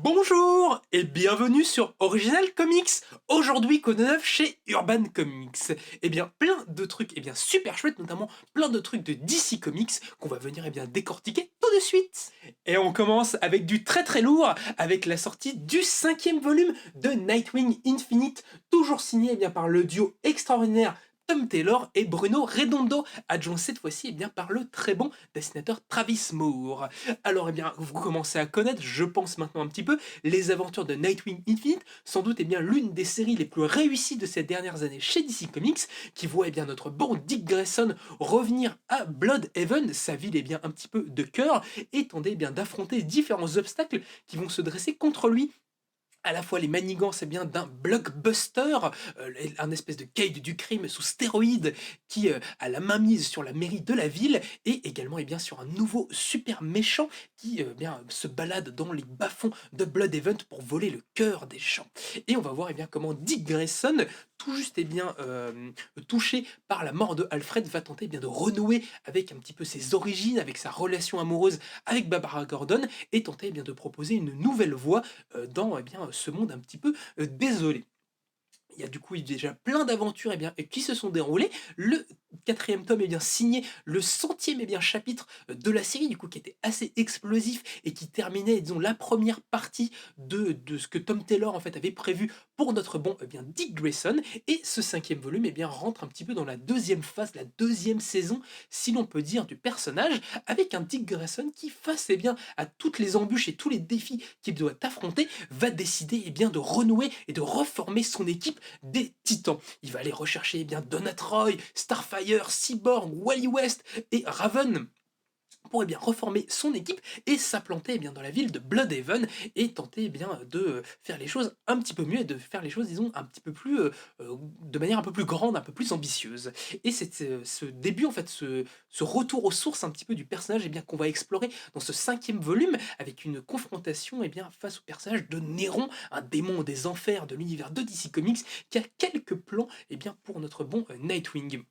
Bonjour et bienvenue sur Original Comics. Aujourd'hui, Code 9 chez Urban Comics. Plein de trucs super chouettes, notamment plein de trucs de DC Comics qu'on va venir décortiquer tout de suite. Et on commence avec du très très lourd, avec la sortie du 5e volume de Nightwing Infinite, toujours signé par le duo extraordinaire Tom Taylor et Bruno Redondo, adjoint cette fois-ci par le très bon dessinateur Travis Moore. Alors vous commencez à connaître, je pense maintenant un petit peu, les aventures de Nightwing Infinite, sans doute l'une des séries les plus réussies de ces dernières années chez DC Comics, qui voit notre bon Dick Grayson revenir à Bloodhaven, sa ville un petit peu de cœur, et tenter d'affronter différents obstacles qui vont se dresser contre lui, à la fois les manigances d'un blockbuster, un espèce de Cade du crime sous stéroïdes qui a la main mise sur la mairie de la ville, et également sur un nouveau super méchant qui se balade dans les bas-fonds de Bloodhaven pour voler le cœur des gens. Et on va voir comment Dick Grayson, tout juste touché par la mort de Alfred, va tenter de renouer avec un petit peu ses origines, avec sa relation amoureuse avec Barbara Gordon, et tenter de proposer une nouvelle voie dans ce monde un petit peu désolé. Il y a du coup déjà plein d'aventures qui se sont déroulées. Le 4e tome signé le 100e chapitre de la série, du coup, qui était assez explosif et qui terminait, disons, la première partie de ce que Tom Taylor en fait avait prévu pour notre bon Dick Grayson. Et ce 5e volume rentre un petit peu dans la deuxième phase, la deuxième saison, si l'on peut dire, du personnage, avec un Dick Grayson qui, face à toutes les embûches et tous les défis qu'il doit affronter, va décider de renouer et de reformer son équipe des Titans. Il va aller rechercher Donna Troy, Starfire, Cyborg, Wally West et Raven pour reformer son équipe et s'implanter dans la ville de Bloodhaven, et tenter de faire les choses un petit peu mieux, et de faire les choses, disons, un petit peu plus de manière un peu plus grande, un peu plus ambitieuse. Et c'est ce début, en fait, ce retour aux sources un petit peu du personnage qu'on va explorer dans ce 5e volume, avec une confrontation face au personnage de Néron, un démon des enfers de l'univers de DC Comics, qui a quelques plans pour notre bon Nightwing.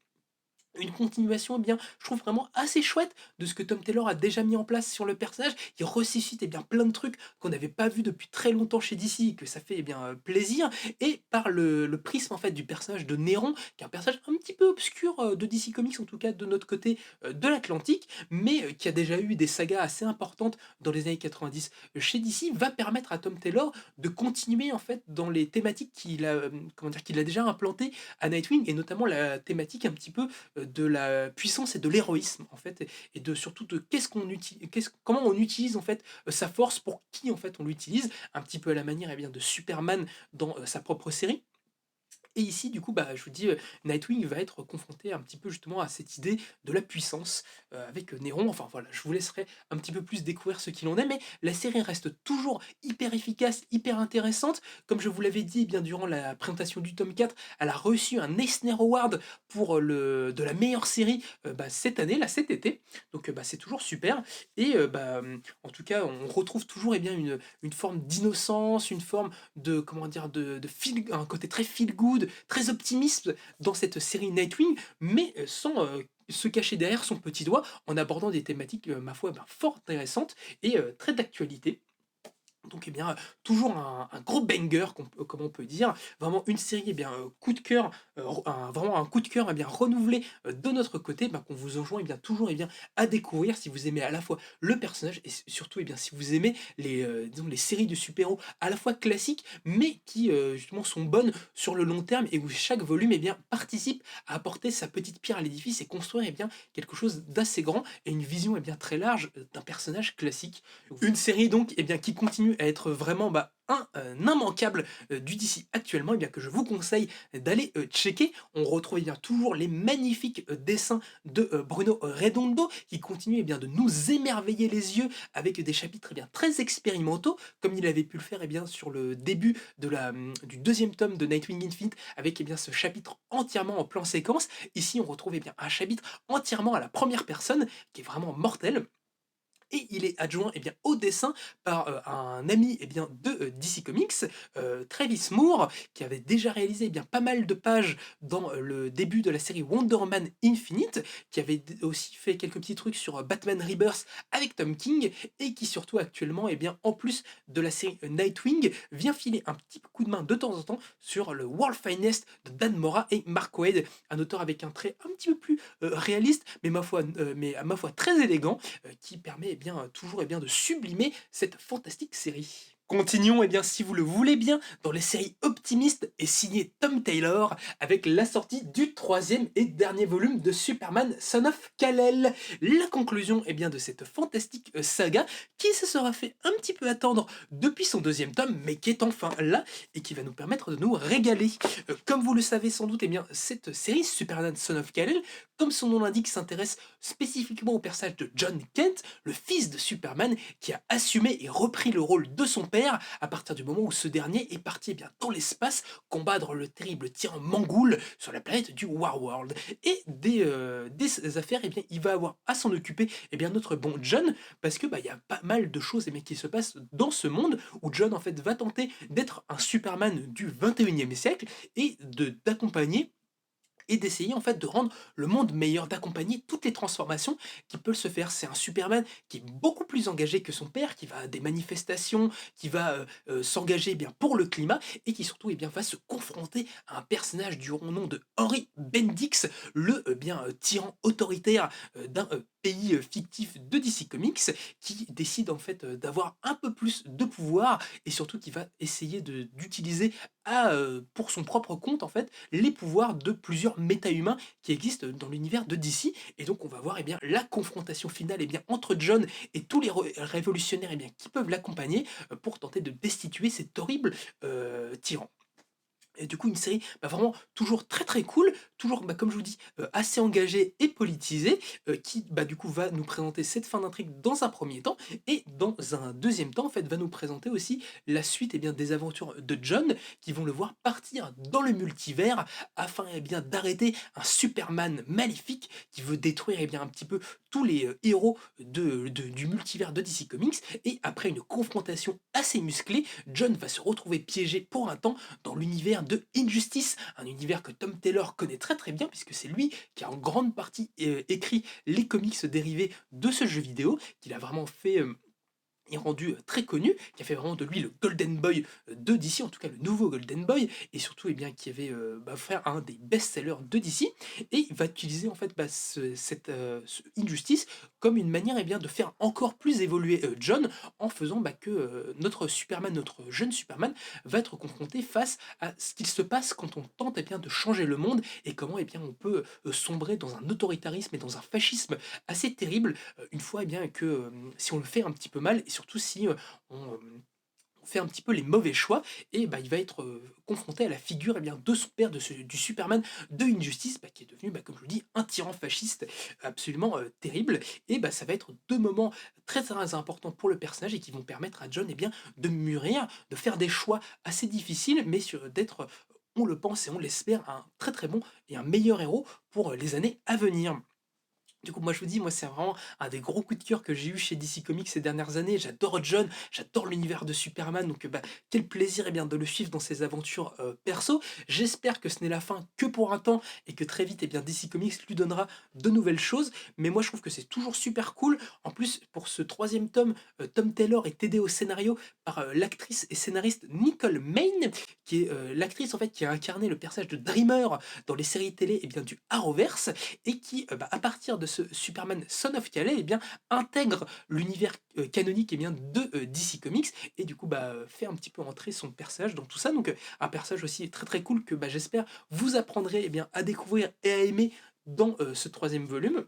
Une continuation, je trouve vraiment assez chouette de ce que Tom Taylor a déjà mis en place sur le personnage. Il ressuscite plein de trucs qu'on n'avait pas vu depuis très longtemps chez DC, que ça fait plaisir. Et par le prisme en fait du personnage de Néron, qui est un personnage un petit peu obscur de DC Comics, en tout cas de notre côté de l'Atlantique, mais qui a déjà eu des sagas assez importantes dans les années 90 chez DC, va permettre à Tom Taylor de continuer en fait dans les thématiques qu'il a déjà implantées à Nightwing, et notamment la thématique un petit peu de la puissance et de l'héroïsme en fait, et de surtout de comment on utilise en fait sa force, pour qui en fait on l'utilise, un petit peu à la manière de Superman dans sa propre série. Et ici, du coup, je vous dis, Nightwing va être confronté un petit peu justement à cette idée de la puissance avec Néron. Enfin voilà, je vous laisserai un petit peu plus découvrir ce qu'il en est, mais la série reste toujours hyper efficace, hyper intéressante. Comme je vous l'avais dit bien durant la présentation du tome 4, elle a reçu un Eisner Award pour de la meilleure série cette année, là, cet été. Donc c'est toujours super. Et en tout cas, on retrouve toujours une forme d'innocence, une forme de, comment dire, un côté très feel good, très optimiste dans cette série Nightwing, mais sans se cacher derrière son petit doigt, en abordant des thématiques, ma foi, fort intéressantes et très d'actualité. Donc toujours un gros banger, comme on peut dire, vraiment une série coup de cœur, vraiment un coup de cœur renouvelé de notre côté, qu'on vous enjoint toujours à découvrir, si vous aimez à la fois le personnage et surtout si vous aimez disons, les séries de super-héros à la fois classiques, mais qui justement sont bonnes sur le long terme, et où chaque volume participe à apporter sa petite pierre à l'édifice et construire quelque chose d'assez grand et une vision très large d'un personnage classique. Une série donc qui continue à être vraiment un immanquable du DC actuellement, que je vous conseille d'aller checker. On retrouve toujours les magnifiques dessins de Bruno Redondo, qui continue de nous émerveiller les yeux avec des chapitres très expérimentaux, comme il avait pu le faire sur le début du 2e tome de Nightwing Infinite, avec ce chapitre entièrement en plan séquence. Ici on retrouve un chapitre entièrement à la première personne, qui est vraiment mortel. et il est adjoint au dessin par un ami de DC Comics, Travis Moore, qui avait déjà réalisé pas mal de pages dans le début de la série Wonder Woman Infinite, qui avait aussi fait quelques petits trucs sur Batman Rebirth avec Tom King, et qui surtout actuellement, en plus de la série Nightwing, vient filer un petit coup de main de temps en temps sur le World Finest de Dan Mora et Mark Waid, un auteur avec un trait un petit peu plus réaliste, mais à ma foi très élégant, qui permet toujours de sublimer cette fantastique série. Continuons, si vous le voulez bien, dans les séries optimistes et signé Tom Taylor avec la sortie du troisième et dernier volume de Superman Son of Kal-El. La conclusion de cette fantastique saga qui se sera fait un petit peu attendre depuis son deuxième tome, mais qui est enfin là et qui va nous permettre de nous régaler. Comme vous le savez sans doute, cette série Superman Son of Kal-El, comme son nom l'indique, s'intéresse spécifiquement au personnage de John Kent, le fils de Superman, qui a assumé et repris le rôle de son père à partir du moment où ce dernier est parti dans l'espace combattre le terrible tyran Mangul sur la planète du Warworld. Et des affaires, il va avoir à s'en occuper notre bon John, parce que il y a pas mal de choses qui se passent dans ce monde où John en fait va tenter d'être un Superman du 21e siècle et d'accompagner et d'essayer en fait de rendre le monde meilleur, d'accompagner toutes les transformations qui peuvent se faire. C'est un Superman qui est beaucoup plus engagé que son père, qui va à des manifestations, qui va s'engager pour le climat et qui surtout va se confronter à un personnage du nom de Henry Bendix, le tyran autoritaire d'un pays fictif de DC Comics, qui décide en fait d'avoir un peu plus de pouvoir et surtout qui va essayer d'utiliser pour son propre compte en fait les pouvoirs de plusieurs méta-humains qui existent dans l'univers de DC. Et donc on va voir la confrontation finale entre John et tous les révolutionnaires qui peuvent l'accompagner pour tenter de destituer cet horrible tyran. Et du coup, une série vraiment toujours très très cool, toujours, comme je vous dis, assez engagée et politisée, qui du coup va nous présenter cette fin d'intrigue dans un premier temps, et dans un deuxième temps, en fait, va nous présenter aussi la suite des aventures de John, qui vont le voir partir dans le multivers afin d'arrêter un Superman maléfique qui veut détruire un petit peu tous les héros du multivers de DC Comics. Et après une confrontation assez musclée, John va se retrouver piégé pour un temps dans l'univers de Injustice, un univers que Tom Taylor connaît très très bien puisque c'est lui qui a en grande partie écrit les comics dérivés de ce jeu vidéo, qu'il a vraiment fait est rendu très connu, qui a fait vraiment de lui le Golden Boy de DC, en tout cas le nouveau Golden Boy, et surtout qui avait fait un des best-sellers de DC, et il va utiliser en fait ce Injustice comme une manière de faire encore plus évoluer John, en faisant que notre Superman, notre jeune Superman, va être confronté face à ce qu'il se passe quand on tente de changer le monde, et comment on peut sombrer dans un autoritarisme et dans un fascisme assez terrible, une fois que si on le fait un petit peu mal, et surtout si on fait un petit peu les mauvais choix, et il va être confronté à la figure de son père, du Superman de Injustice, qui est devenu, comme je vous dis, un tyran fasciste absolument terrible. Et ça va être deux moments très très importants pour le personnage et qui vont permettre à John de mûrir, de faire des choix assez difficiles, mais d'être, on le pense et on l'espère, un très très bon et un meilleur héros pour les années à venir. Du coup, moi je vous dis, c'est vraiment un des gros coups de cœur que j'ai eu chez DC Comics ces dernières années. J'adore John, j'adore l'univers de Superman, donc quel plaisir de le suivre dans ses aventures perso. J'espère que ce n'est la fin que pour un temps et que très vite DC Comics lui donnera de nouvelles choses. Mais moi je trouve que c'est toujours super cool. En plus, pour ce troisième tome, Tom Taylor est aidé au scénario par l'actrice et scénariste Nicole Maine, qui est l'actrice en fait qui a incarné le personnage de Dreamer dans les séries télé du Arrowverse, et qui, à partir de ce Superman Son of Kal-El, intègre l'univers canonique de DC Comics, et du coup fait un petit peu entrer son personnage dans tout ça. Donc un personnage aussi très très cool que j'espère vous apprendrez à découvrir et à aimer dans ce troisième volume.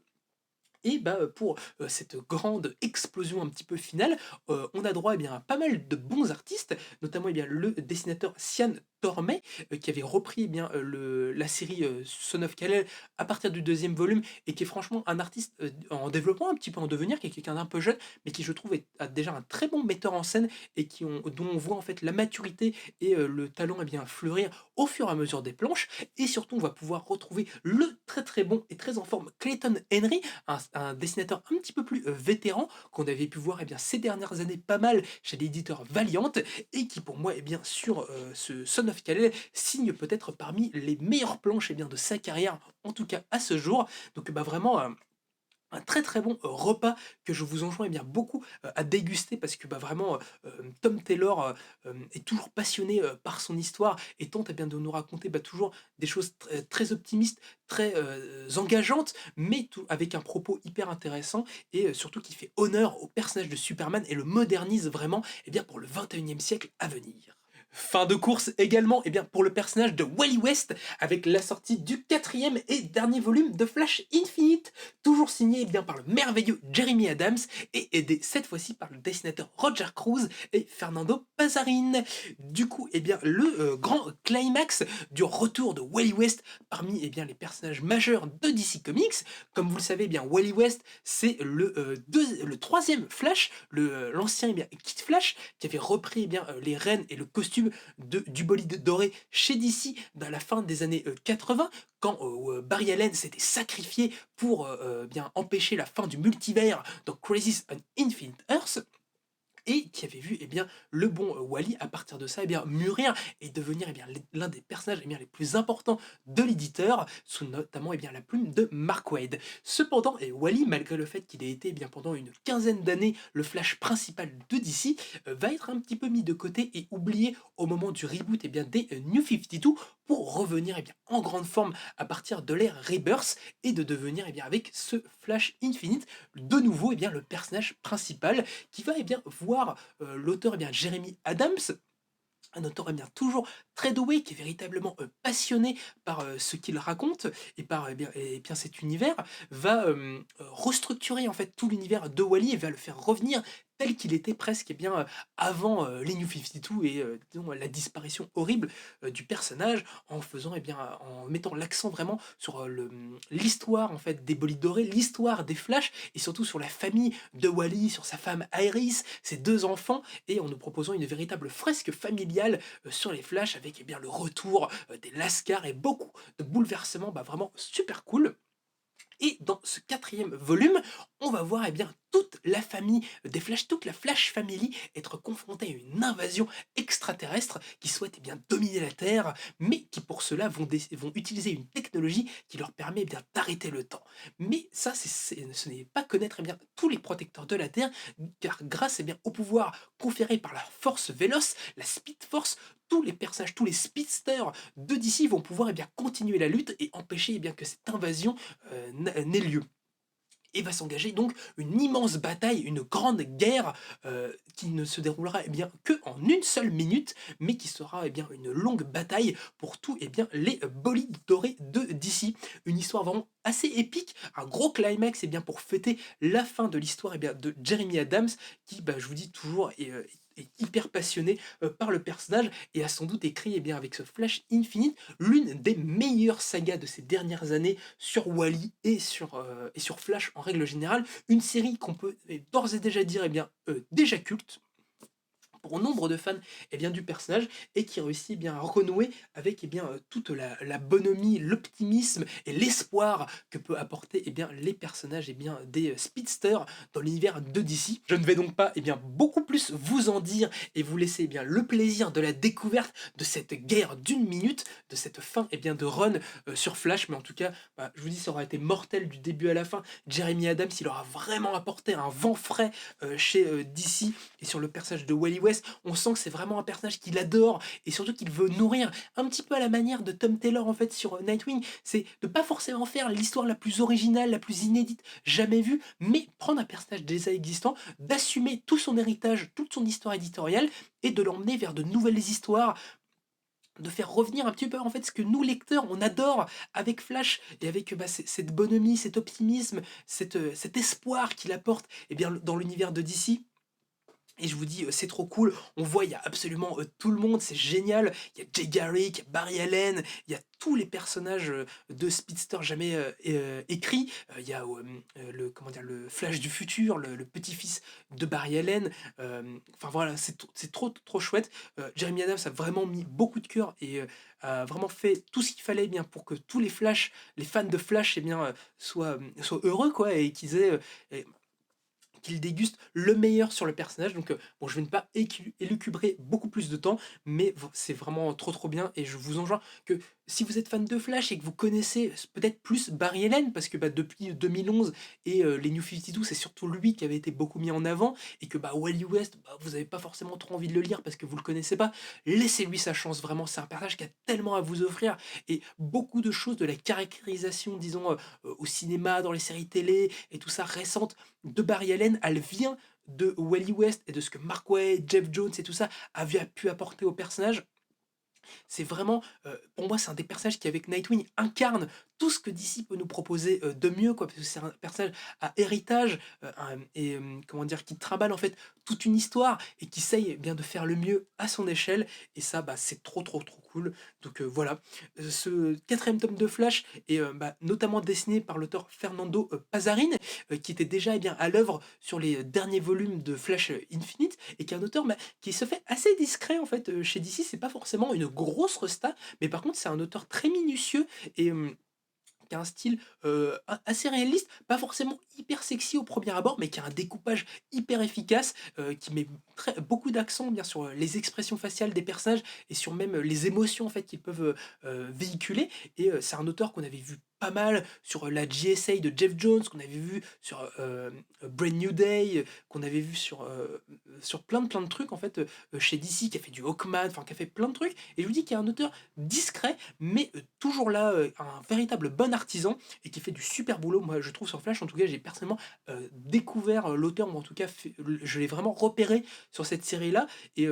Et pour cette grande explosion un petit peu finale, on a droit à pas mal de bons artistes, notamment le dessinateur Cian Tormey, qui avait repris la série Son of Kal-El à partir du deuxième volume, et qui est franchement un artiste en développement, un petit peu en devenir, qui est quelqu'un d'un peu jeune, mais qui je trouve a déjà un très bon metteur en scène, et dont on voit en fait la maturité et le talent fleurir au fur et à mesure des planches. Et surtout on va pouvoir retrouver le très très bon et très en forme Clayton Henry, un un dessinateur un petit peu plus vétéran, qu'on avait pu voir ces dernières années pas mal chez l'éditeur Valiant, et qui pour moi sur ce Son of Kal-El signe peut-être parmi les meilleures planches de sa carrière, en tout cas à ce jour. Donc vraiment un très très bon repas que je vous enjoins beaucoup à déguster, parce que vraiment Tom Taylor est toujours passionné par son histoire, et tente de nous raconter toujours des choses très optimistes, très engageantes, mais tout avec un propos hyper intéressant, et surtout qui fait honneur au personnage de Superman et le modernise vraiment pour le 21e siècle à venir. Fin de course également pour le personnage de Wally West, avec la sortie du 4e et dernier volume de Flash Infinite, toujours signé par le merveilleux Jeremy Adams, et aidé cette fois-ci par le dessinateur Roger Cruz et Fernando Pasarin. Du coup, le grand climax du retour de Wally West parmi les personnages majeurs de DC Comics. Comme vous le savez, Wally West, c'est le troisième Flash, l'ancien Kid Flash, qui avait repris les rênes et le costume du bolide doré chez DC dans la fin des années 80, quand Barry Allen s'était sacrifié pour empêcher la fin du multivers dans Crisis on Infinite Earths, et qui avait vu le bon Wally à partir de ça mûrir et devenir l'un des personnages les plus importants de l'éditeur, sous notamment la plume de Mark Waid. Cependant, Wally, malgré le fait qu'il ait été pendant une quinzaine d'années le Flash principal de DC, va être un petit peu mis de côté et oublié au moment du reboot des New 52, pour revenir en grande forme à partir de l'ère Rebirth, et de devenir avec ce Flash Infinite de nouveau le personnage principal, qui va voir l'auteur Jeremy Adams, un auteur toujours très doué, qui est véritablement passionné par ce qu'il raconte et par cet univers, va restructurer en fait tout l'univers de Wally, et va le faire revenir tel qu'il était presque avant les New 52 et disons, la disparition horrible du personnage, en faisant en mettant l'accent vraiment sur l'histoire en fait des bolides dorés, l'histoire des Flash, et surtout sur la famille de Wally, sur sa femme Iris, ses deux enfants, et en nous proposant une véritable fresque familiale sur les Flash, avec le retour des Lascars et beaucoup de bouleversements vraiment super cool. Et dans ce 4e volume, on va voir toute la famille des Flash, toute la Flash Family, être confrontée à une invasion extraterrestre qui souhaite dominer la Terre, mais qui pour cela vont utiliser une technologie qui leur permet d'arrêter le temps. Mais ça, ce n'est pas connaître tous les protecteurs de la Terre, car grâce au pouvoir conféré par la Force Véloce, la Speed Force, tous les personnages, tous les speedsters de DC vont pouvoir continuer la lutte et empêcher que cette invasion n'ait lieu. Et va s'engager donc une immense bataille, une grande guerre qui ne se déroulera que en une seule minute, mais qui sera une longue bataille pour tous les bolides dorés de DC. Une histoire vraiment assez épique, un gros climax pour fêter la fin de l'histoire de Jeremy Adams, qui, je vous dis toujours, est hyper passionné par le personnage, et a sans doute écrit avec ce Flash Infinite l'une des meilleures sagas de ces dernières années sur Wally et sur Flash en règle générale. Une série qu'on peut d'ores et déjà dire déjà culte pour nombre de fans du personnage, et qui réussit à renouer avec toute la bonhomie, l'optimisme et l'espoir que peut apporter les personnages des speedsters dans l'univers de DC. Je ne vais donc pas beaucoup plus vous en dire, et vous laisser le plaisir de la découverte de cette guerre d'une minute, de cette fin de run sur Flash. Mais en tout cas, je vous dis, ça aura été mortel du début à la fin. Jeremy Adams, il aura vraiment apporté un vent frais chez DC, et sur le personnage de Wally West, on sent que c'est vraiment un personnage qu'il adore, et surtout qu'il veut nourrir, un petit peu à la manière de Tom Taylor en fait sur Nightwing. C'est de pas forcément faire l'histoire la plus originale, la plus inédite jamais vue, mais prendre un personnage déjà existant, d'assumer tout son héritage, toute son histoire éditoriale, et de l'emmener vers de nouvelles histoires, de faire revenir un petit peu en fait ce que nous lecteurs on adore avec Flash, et avec cette bonhomie, cet optimisme, cet espoir qu'il apporte dans l'univers de DC. Et je vous dis, c'est trop cool. On voit, il y a absolument, tout le monde, c'est génial. Il y a Jay Garrick, il y a Barry Allen, il y a tous les personnages, de Speedster jamais, écrits. Il y a, le comment dire? Le Flash du futur, le petit-fils de Barry Allen. Enfin voilà, c'est trop, trop chouette. Jeremy Adams a vraiment mis beaucoup de cœur et a vraiment fait tout ce qu'il fallait, eh bien, pour que tous les fans de Flash, eh bien, soient heureux quoi et qu'ils aient, qu'il déguste le meilleur sur le personnage. Donc, bon, je vais ne pas élucubrer beaucoup plus de temps, mais c'est vraiment trop trop bien. Et je vous enjoins que si vous êtes fan de Flash et que vous connaissez peut-être plus Barry Allen, parce que bah, depuis 2011 et les New 52, c'est surtout lui qui avait été beaucoup mis en avant, et que bah, Wally West, bah, vous n'avez pas forcément trop envie de le lire parce que vous le connaissez pas, laissez-lui sa chance. Vraiment, c'est un personnage qui a tellement à vous offrir et beaucoup de choses de la caractérisation, disons, au cinéma, dans les séries télé et tout ça récentes de Barry Allen, elle vient de Wally West et de ce que Mark Waid, Jeff Jones et tout ça avaient pu apporter au personnage. C'est vraiment, pour moi, c'est un des personnages qui, avec Nightwing, incarne tout ce que DC peut nous proposer de mieux, quoi. Parce que c'est un personnage à héritage comment dire, qui trimballe en fait toute une histoire et qui essaye eh bien de faire le mieux à son échelle. Et ça, bah, c'est trop, trop, trop cool. Donc voilà. Ce quatrième tome de Flash est bah, notamment dessiné par l'auteur Fernando Pazarin, qui était déjà eh bien, à l'œuvre sur les derniers volumes de Flash Infinite et qui est un auteur bah, qui se fait assez discret en fait chez DC. C'est pas forcément une grosse resta, mais par contre c'est un auteur très minutieux et qui a un style assez réaliste, pas forcément hyper sexy au premier abord, mais qui a un découpage hyper efficace, qui met beaucoup d'accent bien sur les expressions faciales des personnages et sur même les émotions en fait qu'ils peuvent véhiculer. Et c'est un auteur qu'on avait vu pas mal sur la GSA de Jeff Jones, qu'on avait vu sur Brand New Day, qu'on avait vu sur plein de trucs en fait chez DC, qui a fait du Hawkman, enfin qui a fait plein de trucs. Et je vous dis qu'il y a un auteur discret, mais toujours là, un véritable bon artisan et qui fait du super boulot. Moi, je trouve sur Flash, en tout cas, j'ai personnellement découvert l'auteur, ou en tout cas, je l'ai vraiment repéré sur cette série-là. Et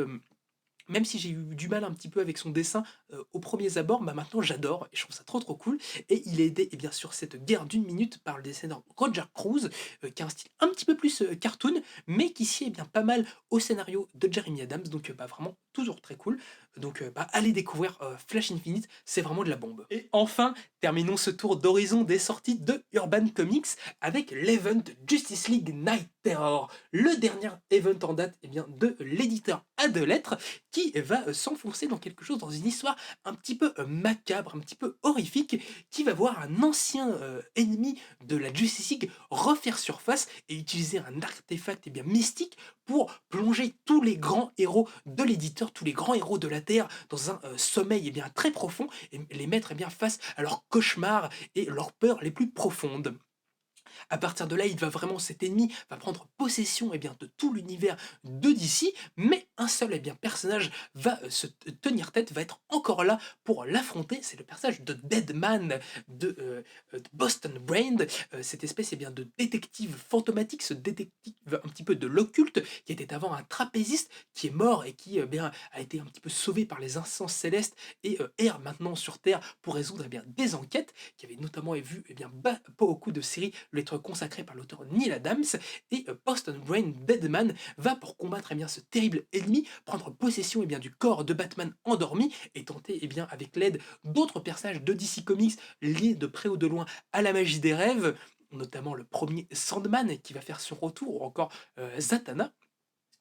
même si j'ai eu du mal un petit peu avec son dessin aux premiers abords, bah maintenant j'adore et je trouve ça trop trop cool. Et il est aidé et bien sûr cette guerre d'une minute par le dessinateur Roger Cruz, qui a un style un petit peu plus cartoon, mais qui sied bien pas mal au scénario de Jeremy Adams. Donc bah vraiment toujours très cool. Donc bah, allez découvrir Flash Infinite, c'est vraiment de la bombe. Et enfin, terminons ce tour d'horizon des sorties de Urban Comics avec l'event Justice League Night Terror, le dernier event en date eh bien, de l'éditeur à deux lettres qui va s'enfoncer dans quelque chose, dans une histoire un petit peu macabre, un petit peu horrifique, qui va voir un ancien ennemi de la Justice League refaire surface et utiliser un artefact eh bien, mystique pour plonger tous les grands héros de l'éditeur, tous les grands héros de la Terre, dans un sommeil eh bien, très profond et les mettre eh bien, face à leurs cauchemars et leurs peurs les plus profondes. À partir de là, il va vraiment, cet ennemi va prendre possession eh bien, de tout l'univers de DC, mais un seul eh bien, personnage va tenir tête, va être encore là pour l'affronter. C'est le personnage de Deadman de Boston Brain, cette espèce eh bien, de détective fantomatique, ce détective un petit peu de l'occulte, qui était avant un trapéziste, qui est mort et qui bien, a été un petit peu sauvé par les instances célestes et erre maintenant sur Terre pour résoudre eh bien, des enquêtes, qui avait notamment vu eh bien, pas beaucoup de séries lettre consacrée par l'auteur Neil Adams. Et Boston Brain Deadman va, pour combattre eh bien, ce terrible ennemi, prendre possession eh bien, du corps de Batman endormi et tenter eh bien, avec l'aide d'autres personnages de DC Comics liés de près ou de loin à la magie des rêves, notamment le premier Sandman qui va faire son retour, ou encore Zatanna,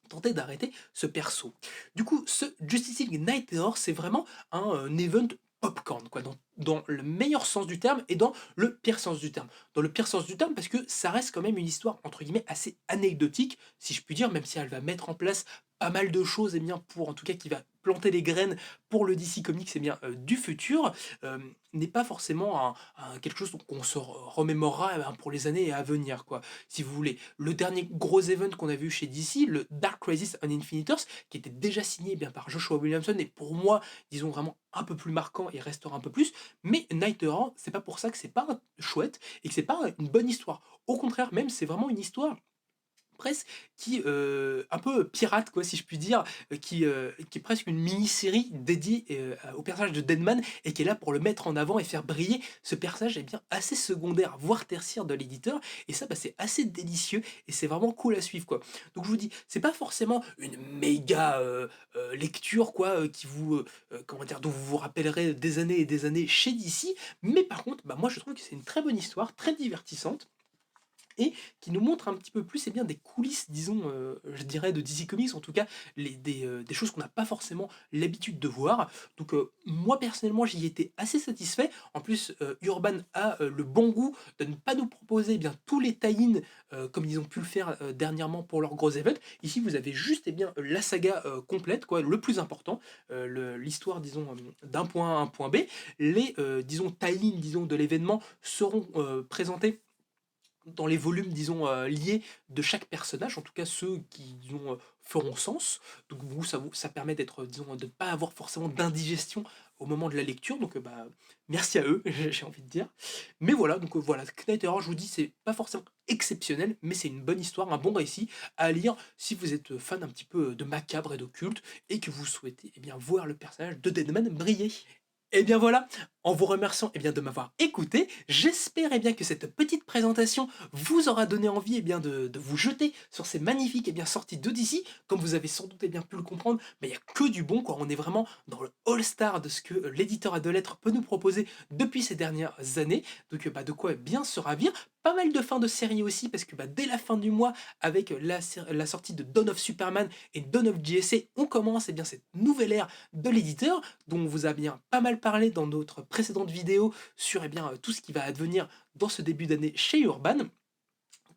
tenter d'arrêter ce perso. Du coup, ce Justice League Night Terror, c'est vraiment un event popcorn, quoi, dans le meilleur sens du terme et dans le pire sens du terme. Dans le pire sens du terme, parce que ça reste quand même une histoire, entre guillemets, assez anecdotique, si je puis dire, même si elle va mettre en place pas mal de choses, et bien, pour, en tout cas, qui va planter les graines pour le DC Comics et bien, du futur, n'est pas forcément quelque chose qu'on se remémorera eh ben, pour les années à venir, quoi, si vous voulez. Le dernier gros event qu'on a vu chez DC, le Dark Crisis on Infinite Earths, qui était déjà signé eh bien, par Joshua Williamson, et pour moi, disons vraiment un peu plus marquant et restera un peu plus, mais Night Terror, c'est pas pour ça que c'est pas chouette et que c'est pas une bonne histoire. Au contraire, même, c'est vraiment une histoire presque qui, un peu pirate quoi si je puis dire, qui est presque une mini-série dédiée, au personnage de Deadman et qui est là pour le mettre en avant et faire briller ce personnage, bien, assez secondaire, voire tertiaire de l'éditeur et ça, c'est assez délicieux et c'est vraiment cool à suivre, quoi. Donc je vous dis, c'est pas forcément une méga, lecture quoi, qui vous, comment dire? Dont vous vous rappellerez des années et des années chez DC, mais par contre, moi je trouve que c'est une très bonne histoire, très divertissante et qui nous montre un petit peu plus, bien, des coulisses, disons, je dirais de DC Comics, en tout cas des choses qu'on n'a pas forcément l'habitude de voir. Donc, moi personnellement, j'y étais assez satisfait. En plus, Urban a, le bon goût de ne pas nous proposer, tous les tie-in, comme ils ont pu le faire, dernièrement pour leur gros event. Ici, vous avez juste, la saga, complète, quoi, le plus important, l'histoire, disons, d'un point A à un point B. Les, disons, tie-in, disons, de l'événement seront, présentés dans les volumes, disons, liés de chaque personnage, en tout cas ceux qui, disons, feront sens. Donc vous, ça permet d'être, disons, de ne pas avoir forcément d'indigestion au moment de la lecture. Donc, merci à eux, j'ai envie de dire. Mais voilà, donc voilà, Knight Error, je vous dis, c'est pas forcément exceptionnel, mais c'est une bonne histoire, un bon récit à lire si vous êtes fan un petit peu de macabre et d'occulte et que vous souhaitez, voir le personnage de Deadman briller. Et bien voilà, en vous remerciant, de m'avoir écouté, j'espère, que cette petite présentation vous aura donné envie, de vous jeter sur ces magnifiques, sorties d'Odyssey. Comme vous avez sans doute, pu le comprendre, il y a que du bon, quoi. On est vraiment dans le all-star de ce que, l'éditeur à 2 lettres peut nous proposer depuis ces dernières années. Donc, de quoi bien se ravir. Pas mal de fins de série aussi parce que, dès la fin du mois, avec, la sortie de Dawn of Superman et Dawn of JSA, on commence, cette nouvelle ère de l'éditeur dont on vous a bien pas mal parlé dans notre précédente vidéo sur, tout ce qui va advenir dans ce début d'année chez Urban.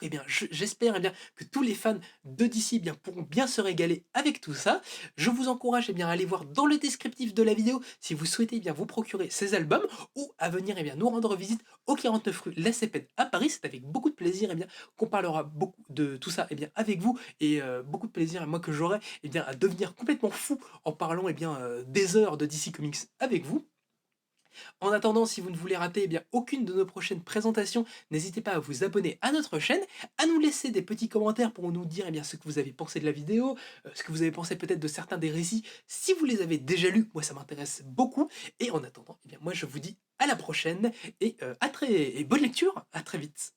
Donc, j'espère, que tous les fans de DC, pourront bien se régaler avec tout ça. Je vous encourage, à aller voir dans le descriptif de la vidéo si vous souhaitez, vous procurer ces albums ou à venir, nous rendre visite au 49 rue La Cépède à Paris. C'est avec beaucoup de plaisir, qu'on parlera beaucoup de tout ça, avec vous et beaucoup de plaisir, moi, que j'aurai, à devenir complètement fou en parlant, des heures de DC Comics avec vous. En attendant, si vous ne voulez rater, aucune de nos prochaines présentations, n'hésitez pas à vous abonner à notre chaîne, à nous laisser des petits commentaires pour nous dire, ce que vous avez pensé de la vidéo, ce que vous avez pensé peut-être de certains des récits. Si vous les avez déjà lus, moi ça m'intéresse beaucoup. Et en attendant, moi je vous dis à la prochaine et bonne lecture, à très vite.